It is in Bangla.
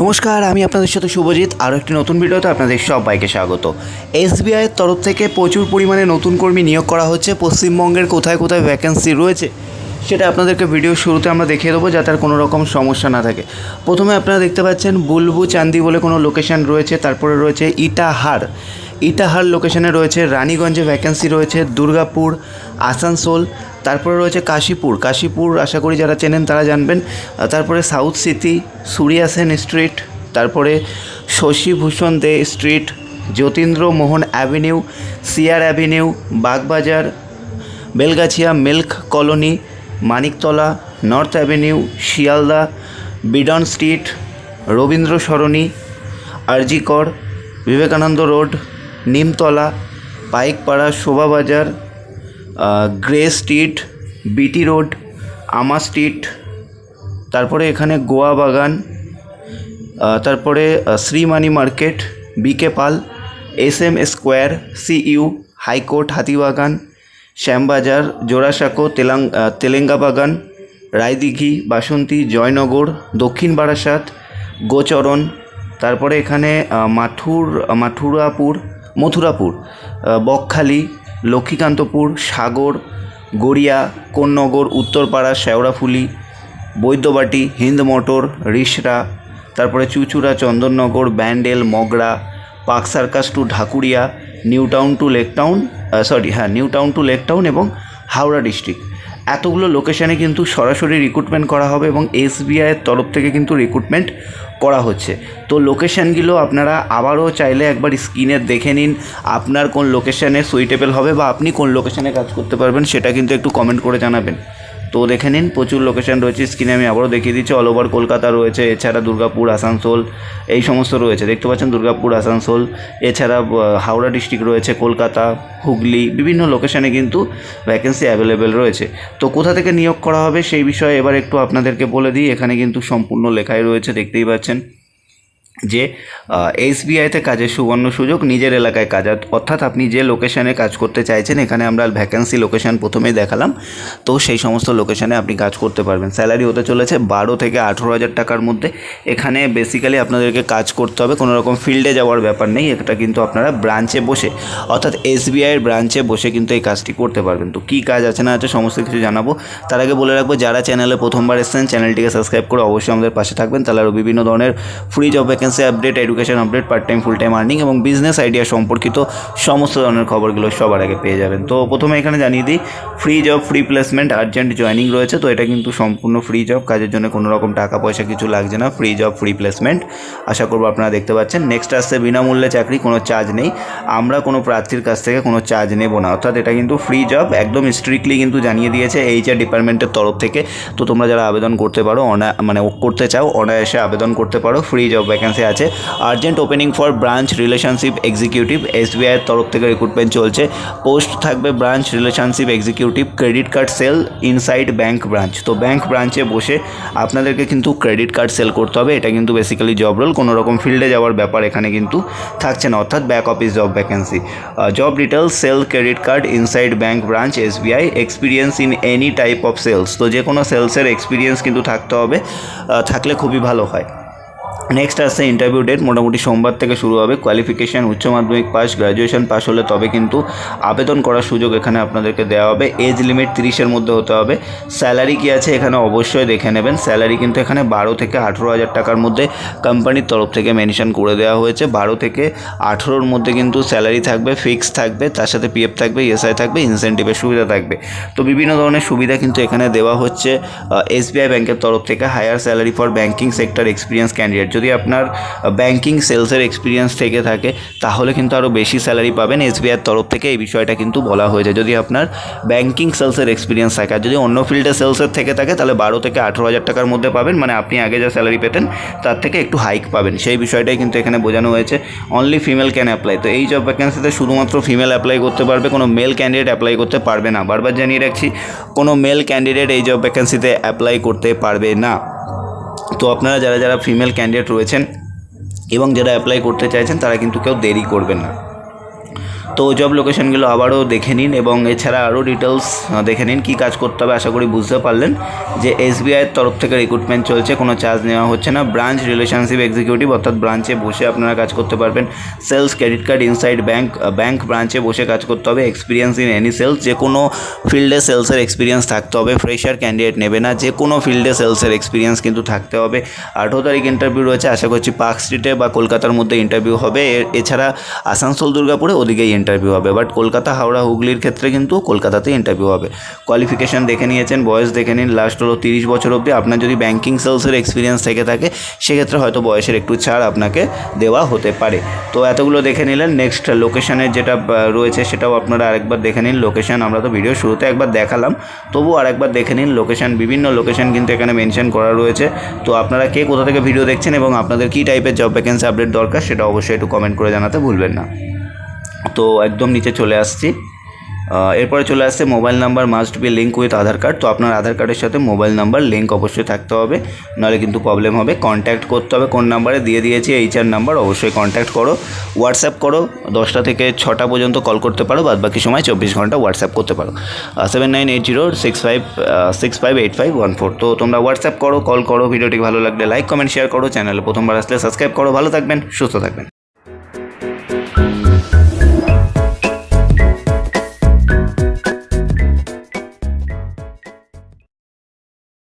নমস্কার, আমি আপনাদের সাথে শুভজিৎ। আরও একটি নতুন ভিডিওতে আপনাদের সবাইকে স্বাগত। এসবিআইয়ের তরফ থেকে প্রচুর পরিমাণে নতুন কর্মী নিয়োগ করা হচ্ছে। পশ্চিমবঙ্গের কোথায় কোথায় ভ্যাকেন্সি রয়েছে সেটা আপনাদেরকে ভিডিও শুরুতে আমরা দেখিয়ে দেবো, যাতে আর কোনো রকম সমস্যা না থাকে। প্রথমে আপনারা দেখতে পাচ্ছেন বুলবু চান্দি বলে কোনো লোকেশান রয়েছে, তারপরে রয়েছে ইটাহার লোকেশানে রয়েছে, রানীগঞ্জে ভ্যাকেন্সি রয়েছে, দুর্গাপুর, আসানসোল, তারপরে রয়েছে কাশীপুর আশা করি যারা চেনেন তারা জানবেন। তারপরে south city, Surya Sen street, তারপরে Shashibhushan De street, Jatindra Mohan avenue, CR avenue, Bagbazar, Belgachia milk colony, Maniktala, north avenue, Sealdah, Beadon street, Rabindra Sarani, RG Kar, Vivekananda road, Nimtala, Paikpara, Shobhabazar, grey street, BT road, আমা স্ট্রিট, তারপরে এখানে গোয়া বাগান, তারপরে Shrimani market, BK Pal, SM square, CU, high court, Hatibagan, Shyambazar, Jorasanko, Telenga Bagan, Raidighi, Basanti, Joynagar, Dakshin Barasat, Gocharan, তারপরে এখানে মথুরাপুর, বকখালি, লক্ষ্মীকান্তপুর, সাগর, গড়িয়া, কোন্নগর, উত্তরপাড়া, শেওড়াফুলি, বৈদ্যবাটি, হিন্দ মোটর, রিসরা, তারপরে চুচুড়া, Chandannagar, Bandel, Magra, Park Circus to Dhakuria, New Town to Lake Town এবং হাওড়া ডিস্ট্রিক্ট। এতগুলো লোকেশানে কিন্তু সরাসরি রিক্রুটমেন্ট করা হবে এবং এসবিআইয়ের তরফ থেকে কিন্তু রিক্রুটমেন্ট করা হচ্ছে। তো লোকেশানগুলো আপনারা আবারও চাইলে একবার স্ক্রিনে দেখে নিন, আপনার কোন লোকেশানে সুইটেবল হবে বা আপনি কোন লোকেশানে কাজ করতে পারবেন সেটা কিন্তু একটু কমেন্ট করে জানাবেন। তো দেখে নিন, প্রচুর লোকেশান রয়েছে, স্ক্রিনে আমি আবারও দেখিয়ে দিচ্ছি। অল ওভার কলকাতা রয়েছে, এছাড়া দুর্গাপুর, আসানসোল এই সমস্ত রয়েছে, দেখতে পাচ্ছেন দুর্গাপুর, আসানসোল, এছাড়া হাওড়া ডিস্ট্রিক্ট রয়েছে, কলকাতা, হুগলি, বিভিন্ন লোকেশানে কিন্তু ভ্যাকেন্সি অ্যাভেলেবেল রয়েছে। তো কোথা থেকে নিয়োগ করা হবে সেই বিষয়ে এবার একটু আপনাদেরকে বলে দিই। এখানে কিন্তু সম্পূর্ণ লেখাই রয়েছে, দেখতেই পাচ্ছেন যে এসবিআইতে কাজের সুবর্ণ সুযোগ, নিজের এলাকায় কাজ, অর্থাৎ আপনি যে লোকেশানে কাজ করতে চাইছেন, এখানে আমরা ভ্যাকেন্সি লোকেশান প্রথমেই দেখালাম, তো সেই সমস্ত লোকেশানে আপনি কাজ করতে পারবেন। স্যালারি হতে চলেছে 12 থেকে 18,000 টাকার মধ্যে। এখানে বেসিক্যালি আপনাদেরকে কাজ করতে হবে, কোনো রকম ফিল্ডে যাওয়ার ব্যাপার নেই। এটা কিন্তু আপনারা ব্রাঞ্চে বসে, অর্থাৎ এসবিআইয়ের ব্রাঞ্চে বসে কিন্তু এই কাজটি করতে পারবেন। তো কী কাজ আছে না আছে সমস্ত কিছু জানাবো। তার আগে বলে রাখবো, যারা চ্যানেলে প্রথমবার এসেছেন চ্যানেলটিকে সাবস্ক্রাইব করে অবশ্যই আমাদের পাশে থাকবেন, তাহলে আরও বিভিন্ন ধরনের free job vacancy update, education update, part time, full time earning এবং বিজনেস আইডিয়া সম্পর্কিত সমস্ত ধরনের খবরগুলো সবার আগে পেয়ে যাবেন। তো প্রথমে এখানে জানিয়ে দিই, free job, free placement, urgent joining রয়েছে। তো এটা কিন্তু সম্পূর্ণ ফ্রি জব, কাজের জন্য কোনো রকম টাকা পয়সা কিছু লাগছে না, ফ্রি জব, ফ্রি প্লেসমেন্ট। আশা করবো আপনারা দেখতে পাচ্ছেন। নেক্সট আসছে বিনামূল্যে চাকরি, কোনো চার্জ নেই, আমরা কোনো প্রার্থীর কাছ থেকে কোনো চার্জ নেব না, অর্থাৎ এটা কিন্তু ফ্রি জব, একদম স্ট্রিক্টলি কিন্তু জানিয়ে দিয়েছে HR ডিপার্টমেন্টের তরফ থেকে। তো তোমরা যারা আবেদন করতে পারো, করতে চাও, অনায়াসে আবেদন করতে পারো। ফ্রি জব ভ্যাকেন্সি আছে। Urgent opening for branch relationship executive, এসবিআইয়ের তরফ থেকে রিক্রুটমেন্ট চলছে। পোস্ট থাকবে branch relationship executive, credit card sale inside bank branch. তো ব্যাঙ্ক ব্রাঞ্চে বসে আপনাদেরকে কিন্তু ক্রেডিট কার্ড সেল করতে হবে। এটা কিন্তু বেসিক্যালি জব রোল, কোনো রকম ফিল্ডে যাওয়ার ব্যাপার এখানে কিন্তু থাকছে না, অর্থাৎ back office job vacancy. Job details, sale credit card inside bank branch SBI, experience in any type of sales. তো যে কোনো সেলসের এক্সপিরিয়েন্স কিন্তু থাকতে হবে, থাকলে খুবই ভালো হয়। নেক্সট আসছে ইন্টারভিউ ডেট, মোটামুটি সোমবার থেকে শুরু হবে। কোয়ালিফিকেশান উচ্চ মাধ্যমিক পাস, গ্র্যাজুয়েশন পাস হলে তবে কিন্তু আবেদন করার সুযোগ এখানে আপনাদেরকে দেওয়া হবে। এজ লিমিট 30-এর মধ্যে হতে হবে। স্যালারি কী আছে এখানে অবশ্যই দেখে নেবেন। স্যালারি কিন্তু এখানে 12 থেকে 18,000 টাকার মধ্যে কোম্পানির তরফ থেকে মেনশন করে দেওয়া হয়েছে। 12 থেকে 18-র মধ্যে কিন্তু স্যালারি থাকবে, ফিক্স থাকবে, তার সাথে PF থাকবে, ESI থাকবে, ইনসেন্টিভের সুবিধা থাকবে। তো বিভিন্ন ধরনের সুবিধা কিন্তু এখানে দেওয়া হচ্ছে SBI ব্যাংকের তরফ থেকে। Higher salary for banking sector experience candidate, যদি আপনার ব্যাঙ্কিং সেলসের এক্সপিরিয়েন্স থেকে থাকে তাহলে কিন্তু আরও বেশি স্যালারি পাবেন। এসবিআইয়ের তরফ থেকে এই বিষয়টা কিন্তু বলা হয়েছে, যদি আপনার ব্যাঙ্কিং সেলসের এক্সপিরিয়েন্স থাকে। আর যদি অন্য ফিল্ডে সেলসের থেকে থাকে তাহলে 12 থেকে 18,000 টাকার মধ্যে পাবেন, মানে আপনি আগে যা স্যালারি পেতেন তার থেকে একটু হাইক পাবেন, সেই বিষয়টাই কিন্তু এখানে বোঝানো হয়েছে। Only female can apply. তো এই জব ভ্যাকেন্সিতে শুধুমাত্র ফিমেল অ্যাপ্লাই করতে পারবে, কোনো মেল ক্যান্ডিডেট অ্যাপ্লাই করতে পারবে না। বারবার জানিয়ে রাখছি, কোনো মেল ক্যান্ডিডেট এই জব ভ্যাকেন্সিতে অ্যাপ্লাই করতে পারবে না। তো আপনারা যারা ফিমেল ক্যান্ডিডেট রয়েছেন এবং যারা অ্যাপ্লাই করতে চাইছেন তারা কিন্তু কেউ দেরি করবেন না। তো জব লোকেশনগুলো আবারও দেখে নিন এবং এছাড়া আরও ডিটেলস দেখে নিন কী কাজ করতে হবে। আশা করি বুঝতে পারলেন যে এসবিআইয়ের তরফ থেকে রিক্রুটমেন্ট চলছে, কোনো চার্জ নেওয়া হচ্ছে না। ব্রাঞ্চ রিলেশনশিপ এক্সিকিউটিভ অর্থাৎ ব্রাঞ্চে বসে আপনারা কাজ করতে পারবেন। Sales, credit card, inside bank ব্রাঞ্চে বসে কাজ করতে হবে। এক্সপিরিয়েন্স ইন এনি সেলস, যে কোনো ফিল্ডে সেলসের এক্সপিরিয়েন্স থাকতে হবে। ফ্রেশার ক্যান্ডিডেট নেবে না, যে কোনো ফিল্ডে সেলসের এক্সপিরিয়েন্স কিন্তু থাকতে হবে। 18 তারিখ ইন্টারভিউ রয়েছে, আশা করছি পার্ক স্ট্রিটে বা কলকাতার মধ্যে ইন্টারভিউ হবে। এছাড়া আসানসোল, দুর্গাপুরে ওদিকেই ইন্টারভিউ হবে, বাট কলকাতা, হাওড়া, হুগলির ক্ষেত্রে কিন্তু কলকাতাতে ইন্টারভিউ হবে। কোয়ালিফিকেশান দেখে নিয়েছেন, বয়স দেখে নিন, লাস্ট হলো 30 বছর অবধি। আপনার যদি ব্যাঙ্কিং সেলসের এক্সপিরিয়েন্স থেকে থাকে সেক্ষেত্রে হয়তো বয়সের একটু ছাড় আপনাকে দেওয়া হতে পারে। তো এতগুলো দেখে নিলেন। নেক্সট লোকেশনের যেটা রয়েছে সেটাও আপনারা আরেকবার দেখে নিন। লোকেশন আমরা তো ভিডিও শুরুতে একবার দেখালাম, তবু আরেকবার দেখে নিন। লোকেশন, বিভিন্ন লোকেশন কিন্তু এখানে মেনশন করা রয়েছে। তো আপনারা কে কোথা থেকে ভিডিও দেখছেন এবং আপনাদের কী টাইপের জব ভ্যাকেন্সি আপডেট দরকার সেটা অবশ্যই একটু কমেন্ট করে জানাতে ভুলবেন না। তো একদম নিচে চলে আসছি, এরপরে চলে আসছে mobile number must be link with Aadhaar card. তো আপনার আধার কার্ডের সাথে মোবাইল নাম্বার লিঙ্ক অবশ্যই থাকতে হবে, নাহলে কিন্তু প্রবলেম হবে। কন্ট্যাক্ট করতে হবে, কোন নাম্বারে দিয়ে দিয়েছি HR নাম্বার, অবশ্যই কন্ট্যাক্ট করো। হোয়াটসঅ্যাপ করো, 10টা থেকে 6টা পর্যন্ত কল করতে পারো, বাদ বাকি সময় 24 ঘন্টা হোয়াটসঅ্যাপ করতে পারো। 7980658514। তো তোমরা হোয়াটসঅ্যাপ করো, কল করো। ভিডিওটি ভালো লাগলে লাইক, কমেন্ট, শেয়ার করো। চ্যানেলে প্রথমবার আসলে সাবস্ক্রাইব করো। ভালো থাকবেন, সুস্থ থাকবেন।